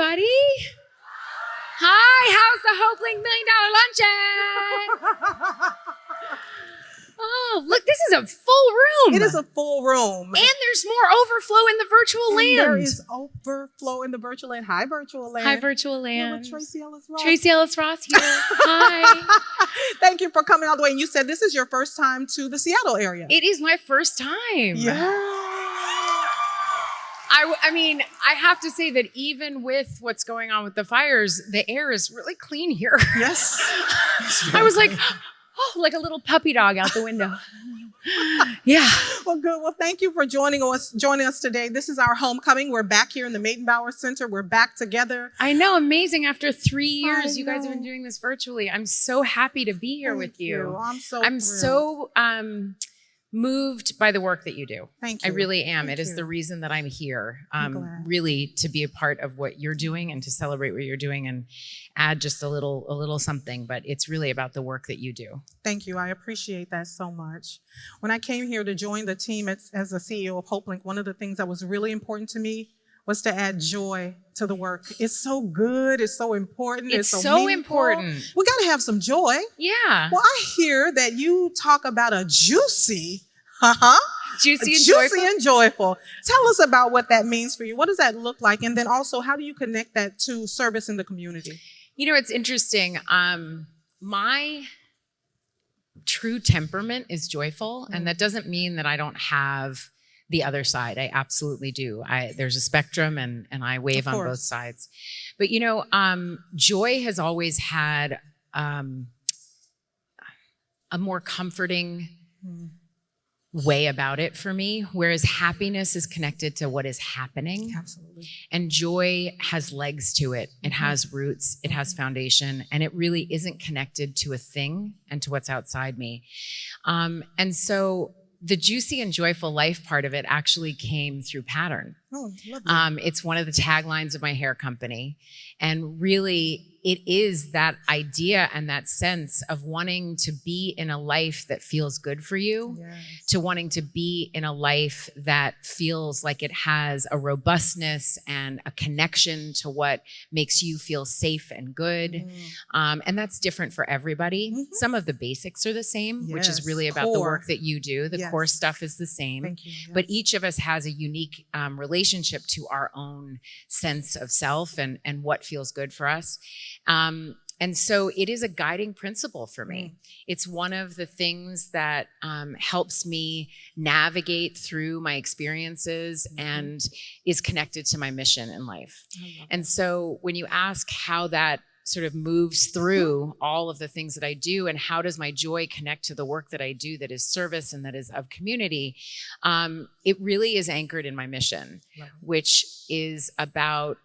everybody. Hi, how's the Hopelink $1 Million Luncheon? Oh, look, this is a full room. It is a full room. And there's more overflow in the virtual land. There is overflow in the virtual land. Hi, virtual land. Hi, virtual land. We're with Tracee Ellis Ross. Tracee Ellis Ross here. Hi. Thank you for coming all the way. And you said this is your first time to the Seattle area. It is my first time. Yeah. I mean, I have to say that even with what's going on with the fires, the air is really clean here. Yes. I was like, oh, like a little puppy dog out the window. Yeah. Well, good. Well, thank you for joining us today. This is our homecoming. We're back here in the Maiden-Bauer Center. We're back together. I know. Amazing. After 3 years, you guys have been doing this virtually. I'm so happy to be here with you. I'm so moved by the work that you do. Thank you. I really am. It is the reason that I'm here, really to be a part of what you're doing and to celebrate what you're doing and add just a little something, but it's really about the work that you do. Thank you. I appreciate that so much. When I came here to join the team as the CEO of Hopelink, one of the things that was really important to me was to add joy to the work. It's so good. It's so important. It's so important. We got to have some joy. Yeah. Well, I hear that you talk about a juicy and joyful. Tell us about what that means for you. What does that look like? And then also, how do you connect that to service in the community? You know, it's interesting. My true temperament is joyful, and that doesn't mean that I don't have the other side. I absolutely do. There's a spectrum, and I wave on both sides. But, you know, joy has always had a more comforting way about it for me, whereas happiness is connected to what is happening. Absolutely. And joy has legs to it. It has roots, it has foundation, and it really isn't connected to a thing and to what's outside me. And so the juicy and joyful life part of it actually came through pattern. Oh, lovely. It's one of the taglines of my hair company. And really, it is that idea and that sense of wanting to be in a life that feels good for you, to wanting to be in a life that feels like it has a robustness and a connection to what makes you feel safe and good. And that's different for everybody. Some of the basics are the same, which is really about the work that you do. The core stuff is the same. Thank you. But each of us has a unique relationship to our own sense of self and what feels good for us. And so it is a guiding principle for me. It's one of the things that helps me navigate through my experiences and is connected to my mission in life. And so when you ask how that sort of moves through all of the things that I do and how does my joy connect to the work that I do that is service and that is of community, it really is anchored in my mission, which is about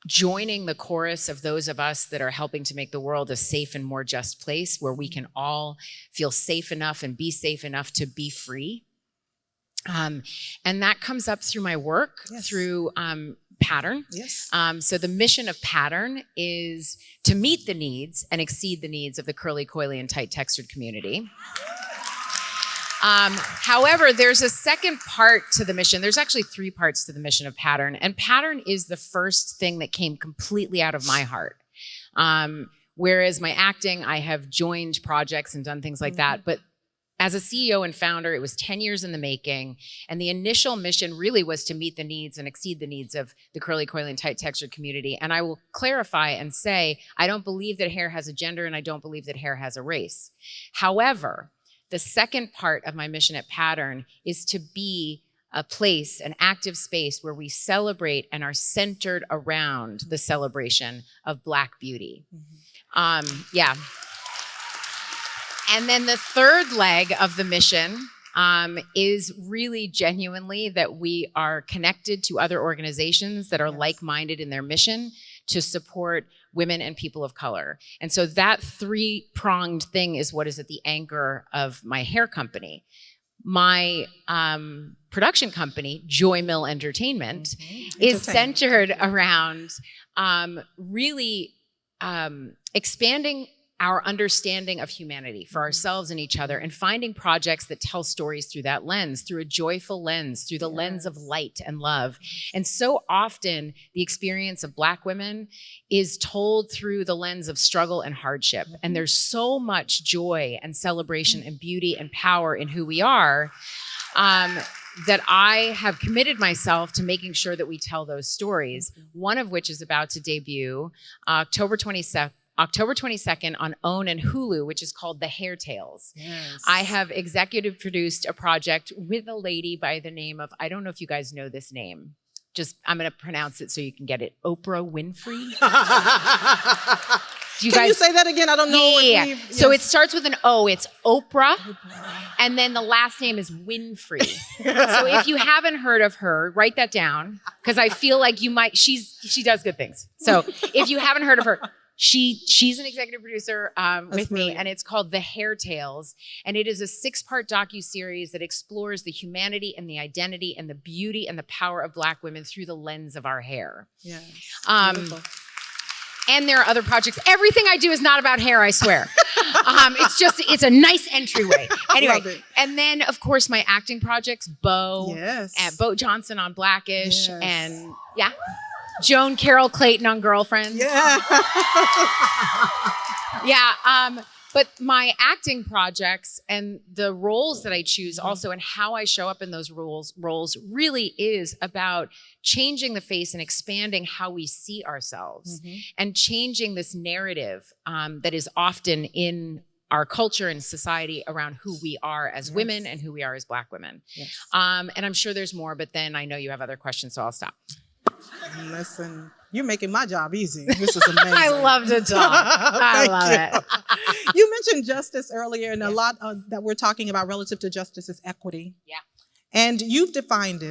joining the chorus of those of us that are helping to make the world a safe and more just place where we can all feel safe enough and be safe enough to be free. And that comes up through my work, through Pattern. So the mission of Pattern is to meet the needs and exceed the needs of the curly, coily, and tight textured community. However, there's a second part to the mission. There's actually 3 parts to the mission of Pattern. And Pattern is the first thing that came completely out of my heart. Whereas my acting, I have joined projects and done things like that. But as a CEO and founder, it was 10 years in the making. And the initial mission really was to meet the needs and exceed the needs of the curly, coily, and tight textured community. And I will clarify and say, I don't believe that hair has a gender and I don't believe that hair has a race. However, the second part of my mission at Pattern is to be a place, an active space where we celebrate and are centered around the celebration of Black beauty. And then the third leg of the mission is really genuinely that we are connected to other organizations that are like-minded in their mission to support women and people of color. And so that 3-pronged thing is what is at the anchor of my hair company. My production company, Joy Mill Entertainment, is centered around really expanding our understanding of humanity for ourselves and each other, and finding projects that tell stories through that lens, through a joyful lens, through the lens of light and love. And so often the experience of Black women is told through the lens of struggle and hardship. And there's so much joy and celebration and beauty and power in who we are, that I have committed myself to making sure that we tell those stories, one of which is about to debut October 22nd on OWN and Hulu, which is called The Hair Tales. Yes. I have executive produced a project with a lady by the name of, I don't know if you guys know this name. I'm going to pronounce it so you can get it. Oprah Winfrey. Can you say that again? I don't know. Yeah. Yes. So it starts with an O. It's Oprah. And then the last name is Winfrey. So if you haven't heard of her, write that down, because I feel like you might. She does good things. So if you haven't heard of her, she's an executive producer with me, and it's called The Hair Tales, and it is a 6-part docuseries that explores the humanity and the identity and the beauty and the power of Black women through the lens of our hair. Yes. And there are other projects. Everything I do is not about hair, I swear. It's a nice entryway. Anyway, and then of course my acting projects, Bo Johnson on Blackish, and Joan Carol Clayton on Girlfriends. But my acting projects and the roles that I choose also, and how I show up in those roles really is about changing the face and expanding how we see ourselves, and changing this narrative that is often in our culture and society around who we are as women and who we are as Black women. And I'm sure there's more, but then I know you have other questions, so I'll stop. Listen, you're making my job easy. This is amazing. I love to talk. I love it. You mentioned justice earlier, and a lot that we're talking about relative to justice is equity. Yeah. And you've defined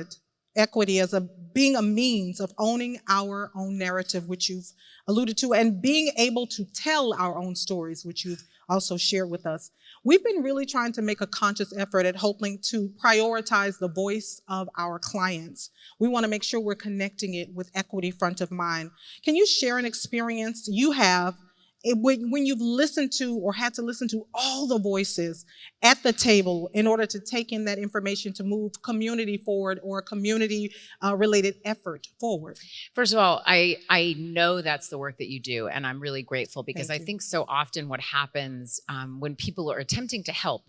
equity as being a means of owning our own narrative, which you've alluded to, and being able to tell our own stories, which you've also shared with us. We've been really trying to make a conscious effort at Hopelink to prioritize the voice of our clients. We want to make sure we're connecting it with equity front of mind. Can you share an experience you have when you've listened to or had to listen to all the voices at the table in order to take in that information to move community forward, or community related effort forward? First of all, I know that's the work that you do, and I'm really grateful, because I think so often what happens when people are attempting to help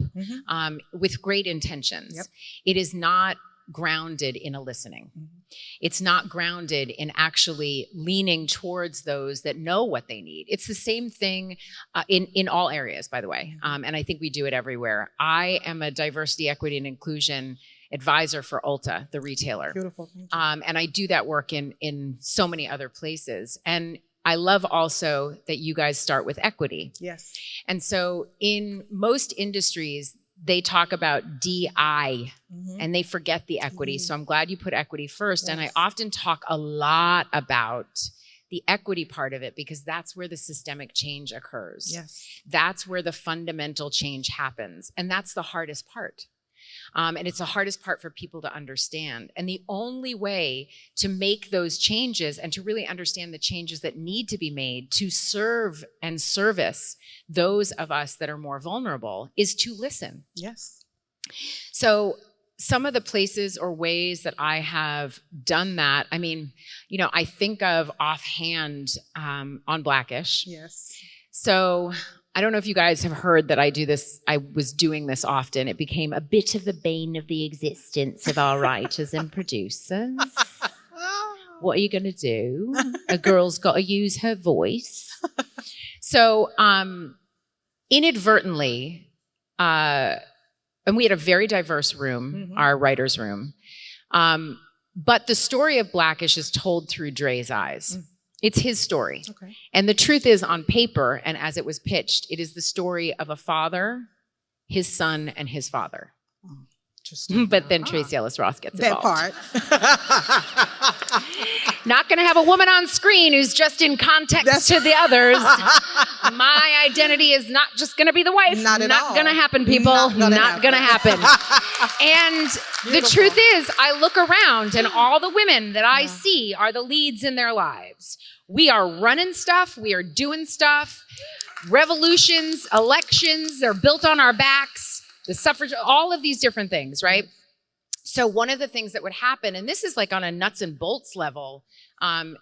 with great intentions, it is not grounded in a listening. It's not grounded in actually leaning towards those that know what they need. It's the same thing in all areas, by the way. And I think we do it everywhere. I am a diversity, equity, and inclusion advisor for Ulta, the retailer. Beautiful. Thank you. And I do that work in so many other places. And I love also that you guys start with equity. Yes. And so in most industries, they talk about DI and they forget the equity. So I'm glad you put equity first. And I often talk a lot about the equity part of it, because that's where the systemic change occurs. That's where the fundamental change happens. And that's the hardest part. And it's the hardest part for people to understand. And the only way to make those changes and to really understand the changes that need to be made to serve and service those of us that are more vulnerable is to listen. Yes. So some of the places or ways that I have done that, I mean, I think of offhand on Blackish. Yes. So I don't know if you guys have heard that I do this. I was doing this often. It became a bit of the bane of the existence of our writers and producers. What are you going to do? A girl's got to use her voice. So inadvertently, and we had a very diverse room, our writer's room. But the story of Blackish is told through Dre's eyes. It's his story. Okay. And the truth is, on paper, and as it was pitched, it is the story of a father, his son, and his father. Oh, interesting. But then Tracee Ellis Ross gets involved. That part. Not going to have a woman on screen who's just in context to the others. My identity is not just going to be the wife. Not at all. Not going to happen, people. Not going to happen. And the truth is, I look around and all the women that I see are the leads in their lives. We are running stuff. We are doing stuff. revolutions, elections, they're built on our backs, the suffrage, all of these different things, right? So one of the things that would happen, and this is like on a nuts and bolts level on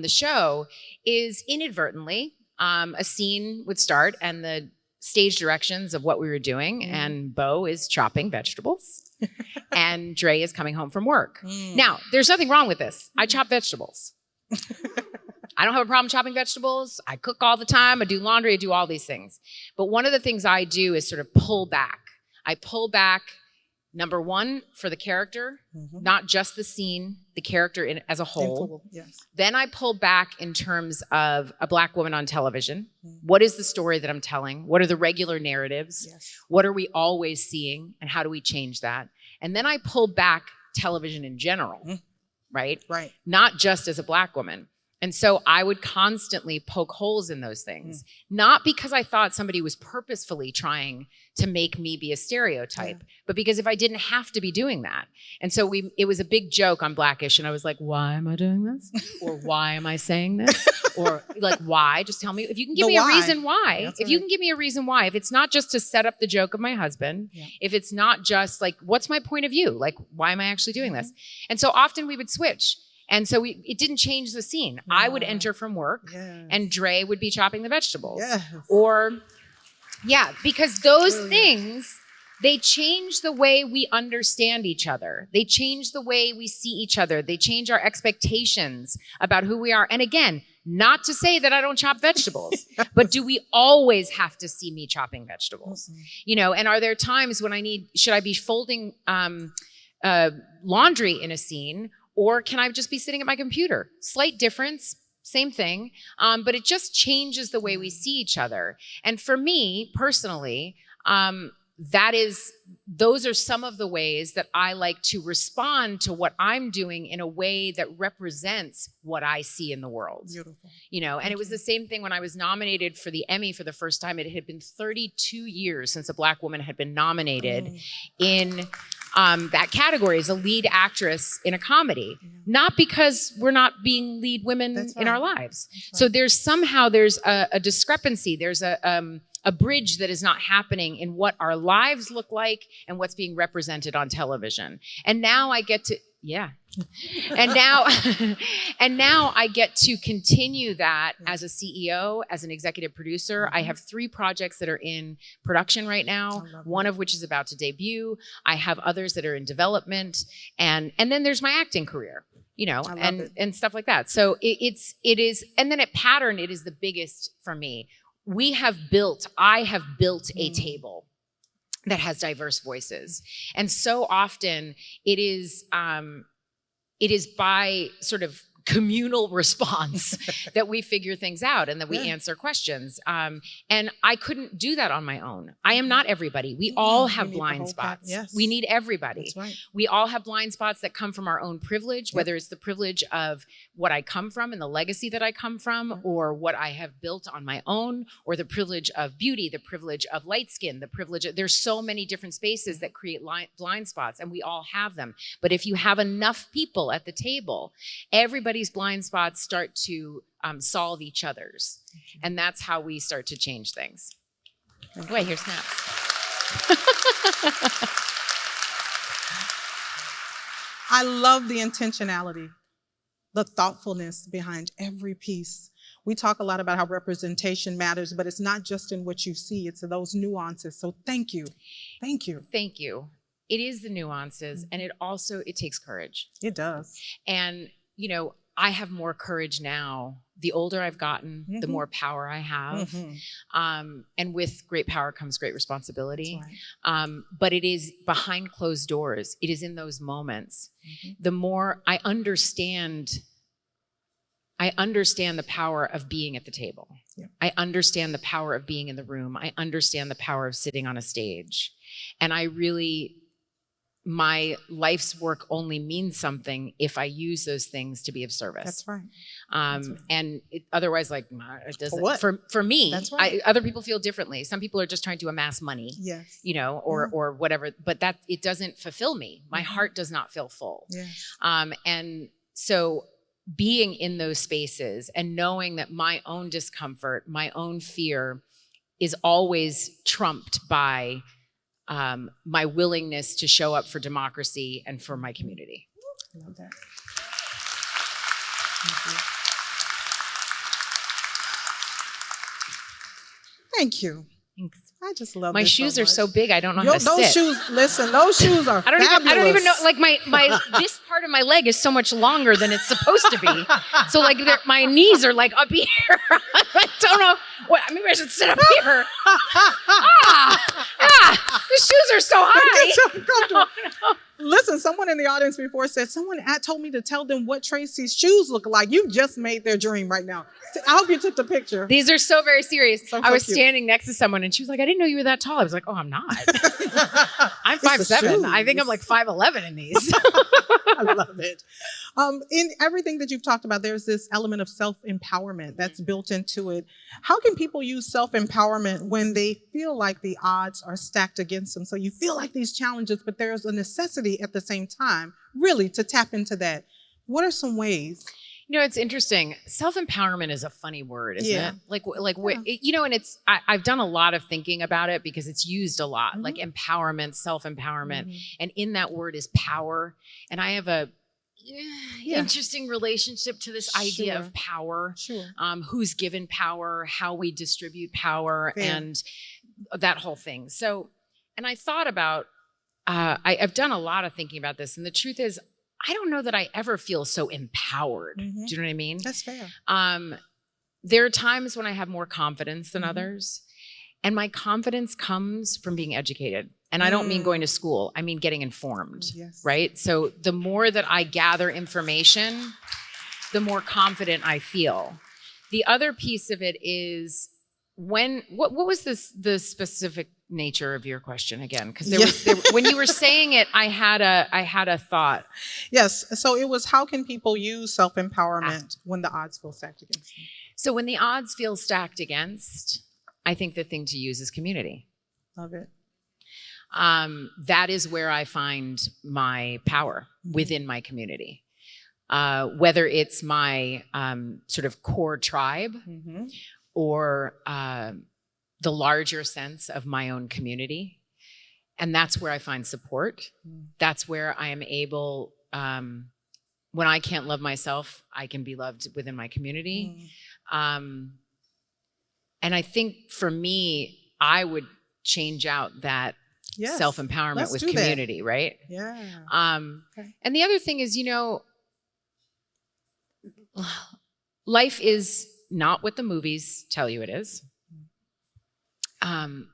the show, is inadvertently a scene would start and the stage directions of what we were doing, and Bo is chopping vegetables and Dre is coming home from work. Now, there's nothing wrong with this. I chop vegetables. I don't have a problem chopping vegetables. I cook all the time. I do laundry. I do all these things. But one of the things I do is sort of pull back. I pull back, number one, for the character, not just the scene, the character as a whole. Yes. Then I pull back in terms of a Black woman on television. What is the story that I'm telling? What are the regular narratives? Yes. What are we always seeing? And how do we change that? And then I pull back television in general, right? Right. Not just as a Black woman. And so I would constantly poke holes in those things, not because I thought somebody was purposefully trying to make me be a stereotype, but because if I didn't have to be doing that. And so it was a big joke on Blackish, and I was like, why am I doing this? Or why am I saying this? Or like, why? Just tell me, if you can give me a reason why, if you can give me a reason why, if it's not just to set up the joke of my husband, if it's not just like, what's my point of view? Like, why am I actually doing this? And so often we would switch. And so it didn't change the scene. I would enter from work and Dre would be chopping the vegetables. Or, because those things, they change the way we understand each other. They change the way we see each other. They change our expectations about who we are. And again, not to say that I don't chop vegetables, but do we always have to see me chopping vegetables? You know, and are there times when should I be folding laundry in a scene? Or can I just be sitting at my computer? Slight difference, same thing, but it just changes the way we see each other. And for me, personally, those are some of the ways that I like to respond to what I'm doing in a way that represents what I see in the world. Beautiful. You know, and it was the same thing when I was nominated for the Emmy for the first time. It had been 32 years since a Black woman had been nominated in that category as a lead actress in a comedy. Not because we're not being lead women in our lives. So there's a discrepancy. There's a bridge that is not happening in what our lives look like and what's being represented on television. And now I get to, and now I get to continue that as a CEO, as an executive producer. I have 3 projects that are in production right now, one of which is about to debut. I have others that are in development. And then there's my acting career, you know, and stuff like that. So it is, and then at Pattern, it is the biggest for me. I have built a table that has diverse voices. And so often it is by sort of communal response that we figure things out and that we answer questions. And I couldn't do that on my own. I am not everybody. We all have blind spots. We need everybody. That's right. We all have blind spots that come from our own privilege, whether it's the privilege of what I come from and the legacy that I come from, or what I have built on my own, or the privilege of beauty, the privilege of light skin, there's so many different spaces that create blind spots, and we all have them. But if you have enough people at the table, everybody's blind spots start to solve each other's. And that's how we start to change things. Wait, here's snaps. I love the intentionality, the thoughtfulness behind every piece. We talk a lot about how representation matters, but it's not just in what you see, it's in those nuances. So thank you. Thank you. Thank you. It is the nuances, and it takes courage. It does. And, you know, I have more courage now. The older I've gotten, the more power I have. And with great power comes great responsibility. But it is behind closed doors. It is in those moments. The more I understand the power of being at the table. I understand the power of being in the room. I understand the power of sitting on a stage. And my life's work only means something if I use those things to be of service. That's right. And otherwise, like, it doesn't. What? For me, That's right. other people feel differently. Some people are just trying to amass money. Yes. You know, or whatever. But that it doesn't fulfill me. My heart does not feel full. Yes. And so being in those spaces and knowing that my own discomfort, my own fear is always trumped by my willingness to show up for democracy and for my community. I love that. Thank you. Thank you. Thanks. I just love my this shoes so are much. so big I don't know how to those sit. shoes, listen, those shoes are I don't even know, like my this part of my leg is so much longer than it's supposed to be. So like my knees are like up here. I don't know what, maybe I should sit up here. The shoes are so high. No. Listen, someone in the audience before said, someone told me to tell them what Tracee's shoes look like. You just made their dream right now. I hope you took the picture. These are so very serious. So I was cute. standing next to someone and she was like, I didn't know you were that tall. I was like, oh, I'm not. I'm It's the 5'7". shoes. I think I'm like 5'11" in these. I love it. In everything that you've talked about, there's this element of self-empowerment that's built into it. How can people use self-empowerment when they feel like the odds are stacked against them? So you feel like these challenges, but there's a necessity at the same time, really, to tap into that. What are some ways? You know, it's interesting. Self-empowerment is a funny word, isn't Yeah. it? You know, and I've done a lot of thinking about it because it's used a lot, Mhm. like empowerment, self-empowerment. Mhm. And in that word is power. And I have a interesting relationship to this idea Sure. of power. Sure. Who's given power, how we distribute power, Fair. and that whole thing. So, and I thought about, I've done a lot of thinking about this. And the truth is, I don't know that I ever feel so empowered. Mhm. Do you know what I mean? That's fair. There are times when I have more confidence than Mhm. others. And my confidence comes from being educated. And I don't mean going to school. I mean getting informed, Yes. right? So the more that I gather information, the more confident I feel. The other piece of it is what was the specific nature of your question again? Because when you were saying it, I had a thought. Yes. So it was, how can people use self-empowerment when the odds feel stacked against them? So when the odds feel stacked against, I think the thing to use is community. Love it. That is where I find my power within my community. Whether it's my sort of core tribe Mm-hmm. or the larger sense of my own community. And that's where I find support. That's where I am able, when I can't love myself, I can be loved within my community. And I think for me, I would change out that Yes. self-empowerment Let's with do that. community, right? Yeah. Okay. And the other thing is, you know, life is not what the movies tell you it is.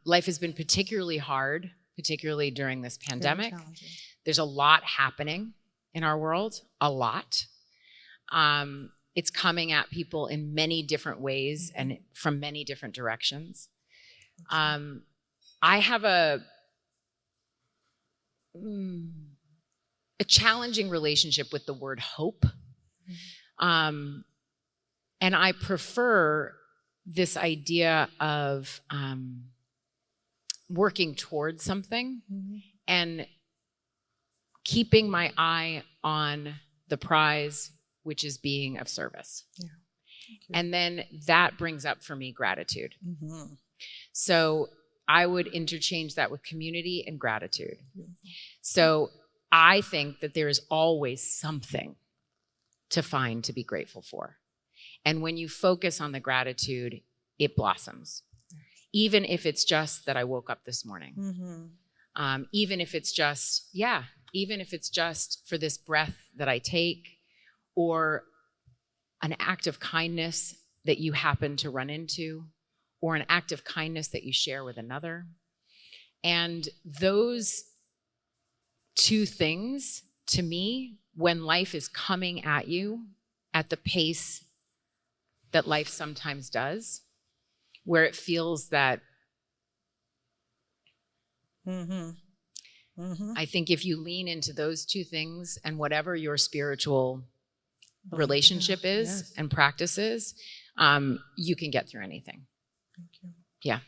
Life has been particularly hard, particularly during this pandemic. Very challenging. There's a lot happening in our world, a lot. It's coming at people in many different ways and from many different directions. I have a challenging relationship with the word hope. And I prefer this idea of working towards something and keeping my eye on the prize, which is being of service. Yeah. And then that brings up for me gratitude. Mm-hmm. So I would interchange that with community and gratitude. So I think that there is always something to find to be grateful for. And when you focus on the gratitude, it blossoms. Even if it's just that I woke up this morning. Mm-hmm. Even if it's just, even if it's just for this breath that I take, or an act of kindness that you happen to run into, or an act of kindness that you share with another. And those two things, to me, when life is coming at you at the pace that life sometimes does, where it feels that, I think if you lean into those two things and whatever your spiritual relationship is and practice is, you can get through anything. Thank you. Yeah.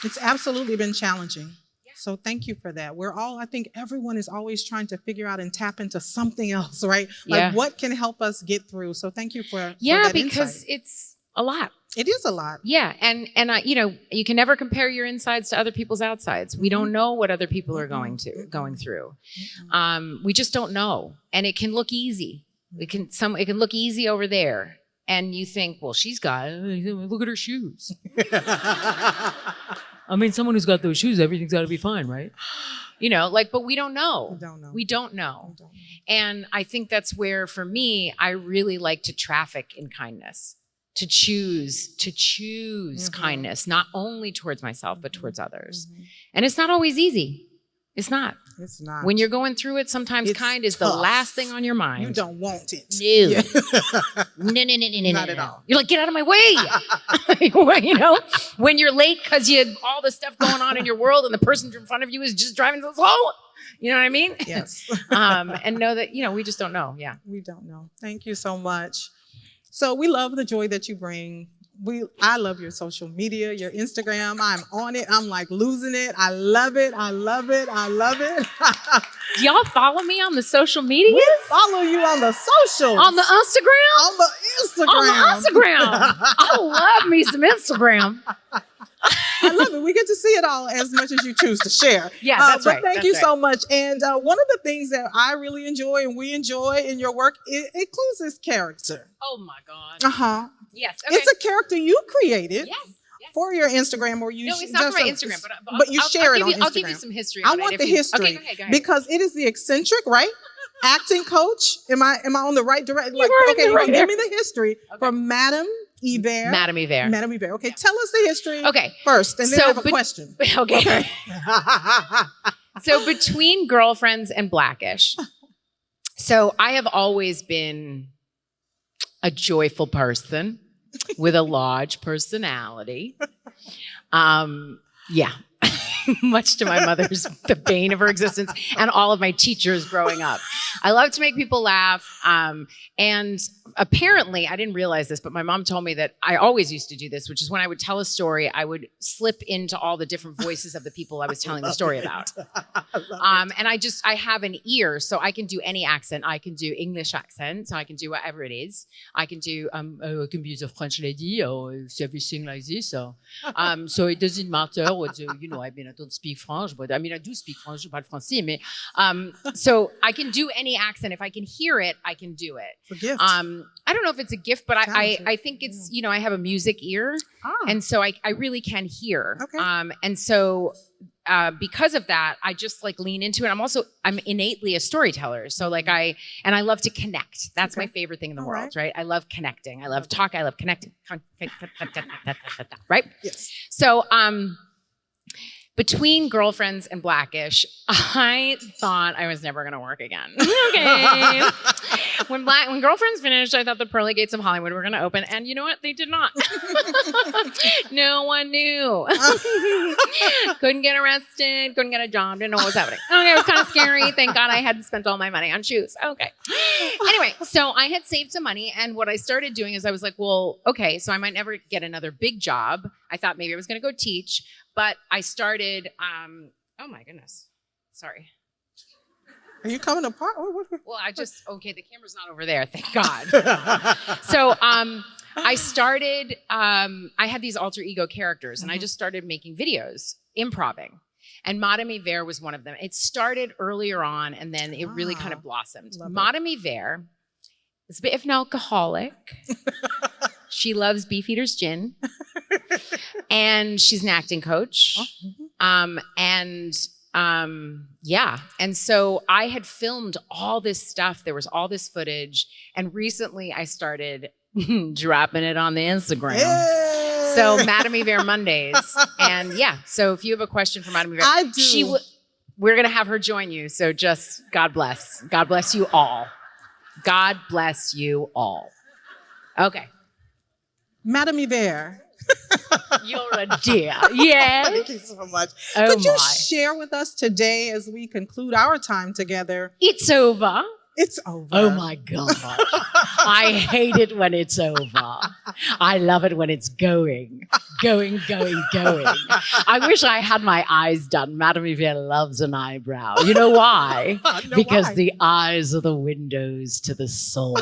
It's absolutely been challenging. Yeah. So thank you for that. I think everyone is always trying to figure out and tap into something else, right? Like what can help us get through. So thank you for that because insight. it's a lot. It is a lot. Yeah. And you can never compare your insides to other people's outsides. We don't know what other people are going through. We just don't know. And it can look easy. It can look easy over there. And you think, well, look at her shoes. I mean, someone who's got those shoes, everything's got to be fine, right? But we don't know. We don't know. And I think that's where, for me, I really like to traffic in kindness, to choose kindness, not only towards myself, but towards others. And it's not always easy. It's not. It's not. When you're going through it, sometimes kind is the last thing on your mind. You don't want it. No. No. Not at all. You're like, get out of my way. When you're late because you had all the stuff going on in your world and the person in front of you is just driving so slow. You know what I mean? Yes. And know that, we just don't know. Yeah. We don't know. Thank you so much. So we love the joy that you bring. I love your social media, your Instagram. I'm on it. I'm like losing it. I love it. Do y'all follow me on the social media? We follow you on the socials. On the Instagram? On the Instagram. I love me some Instagram. I love it. We get to see it all as much as you choose to share. Yeah, that's right. Thank you so much. And one of the things that I really enjoy and we enjoy in your work, it includes this character. Oh my God. Uh-huh. Yes. Okay. It's a character you created. Yes. For your Instagram, or you? No, it's not for my Instagram, but you share it on Instagram. I'll give you some history. I want the history. Okay, go ahead. Because it is the eccentric, right? Acting coach. Am I on the right direction? Give me the history from Madame Hiver. Madame Hiver. Madame Hiver. Okay, tell us the history. Okay, first, and then I have a question. Okay. So between Girlfriends and Blackish, so I have always been a joyful person with a large personality. Yeah. Much to my mother's, the bane of her existence, and all of my teachers growing up. I love to make people laugh. And apparently, I didn't realize this, but my mom told me that I always used to do this, which is when I would tell a story, I would slip into all the different voices of the people I was telling the story about. And I have an ear, so I can do any accent. I can do English accent, so I can do whatever it is. I can do, I can be the French lady, or everything like this. So it doesn't matter what, I don't speak French, but I do speak French, je parle français, mais, so I can do any accent. If I can hear it, I can do it. It's a gift. I don't know if it's a gift, but I think it's, I have a music ear. And so I really can hear. Okay. And so because of that, I just lean into it. I'm innately a storyteller. So I love to connect. That's my favorite thing in the world, right? I love connecting. I love talk. I love connecting. Right? Yes. So, between Girlfriends and Blackish, I thought I was never going to work again. Okay. When Girlfriends finished, I thought the pearly gates of Hollywood were going to open. And you know what? They did not. No one knew. Couldn't get arrested. Couldn't get a job. Didn't know what was happening. Okay, it was kind of scary. Thank God I hadn't spent all my money on shoes. Okay. Anyway, so I had saved some money. And what I started doing is I was like, well, okay, so I might never get another big job. I thought maybe I was going to go teach. But I started, oh my goodness, sorry. Are you coming apart? Well, the camera's not over there, thank God. So I started, I had these alter ego characters, and I just started making videos, improvising. And Madame Hiver was one of them. It started earlier on, and then it really kind of blossomed. Madame Hiver is a bit of an alcoholic. She loves Beefeater's gin. And she's an acting coach. And so I had filmed all this stuff. There was all this footage. And recently I started dropping it on the Instagram. Hey! So Madame Hiver Mondays. And so if you have a question for Madame Hiver, I do. We're going to have her join you. So just God bless. God bless you all. God bless you all. Okay. Madame Hiver. You're a dear. Yes. Thank you so much. Oh, Could you share with us today as we conclude our time together? It's over. It's over. Oh my God. I hate it when it's over. I love it when it's going. I wish I had my eyes done. Madame Hiver loves an eyebrow. You know why? Because the eyes are the windows to the soul.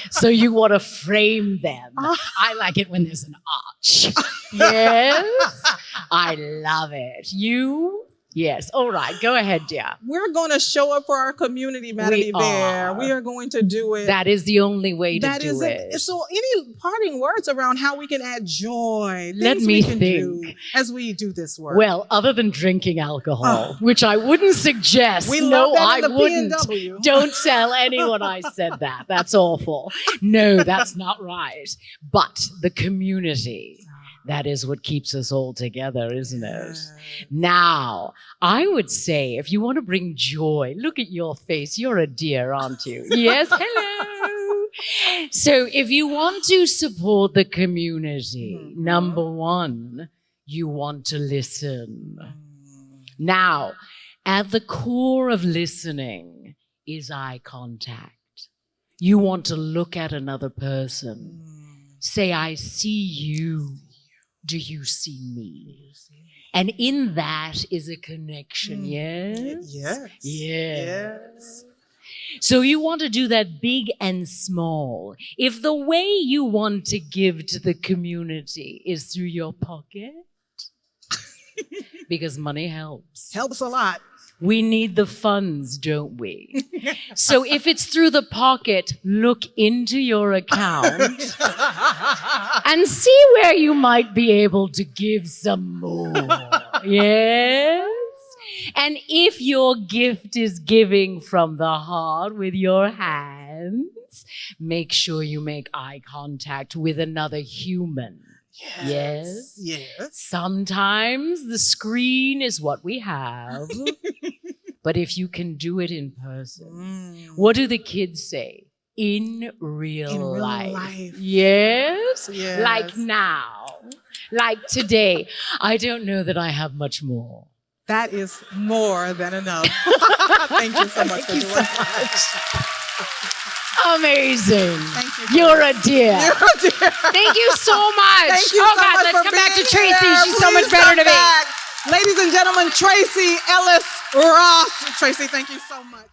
So you want to frame them. I like it when there's an arch. Yes. I love it. You? Yes. All right. Go ahead, dear. We're going to show up for our community, Madame Hiver. We are going to do it. That is the only way to do it. So any parting words around how we can add joy? Let me think. As we do this work. Well, other than drinking alcohol, which I wouldn't suggest. I wouldn't. PNW. Don't tell anyone I said that. That's awful. No, that's not right. But the community. That is what keeps us all together, isn't it? Now, I would say if you want to bring joy, look at your face. You're a dear, aren't you? Yes, hello. So if you want to support the community, number one, you want to listen. Now, at the core of listening is eye contact. You want to look at another person. Say, I see you. Do you see me? And in that is a connection, yes? Yes. So you want to do that big and small. If the way you want to give to the community is through your pocket, because money helps. Helps a lot. We need the funds, don't we? So if it's through the pocket, look into your account and see where you might be able to give some more. Yes? And if your gift is giving from the heart with your hands, make sure you make eye contact with another human. Yes. Sometimes the screen is what we have. But if you can do it in person, what do the kids say? In real life. Yes? Like now. Like today. I don't know that I have much more. That is more than enough. Thank you so much for doing that. Amazing. Thank you. You're a dear. You're a dear. Thank you so much. Thank you oh, so God, much let's for come back to being Tracee. here. She's so Please much better to me. Ladies and gentlemen, Tracee Ellis Ross. Tracee, thank you so much.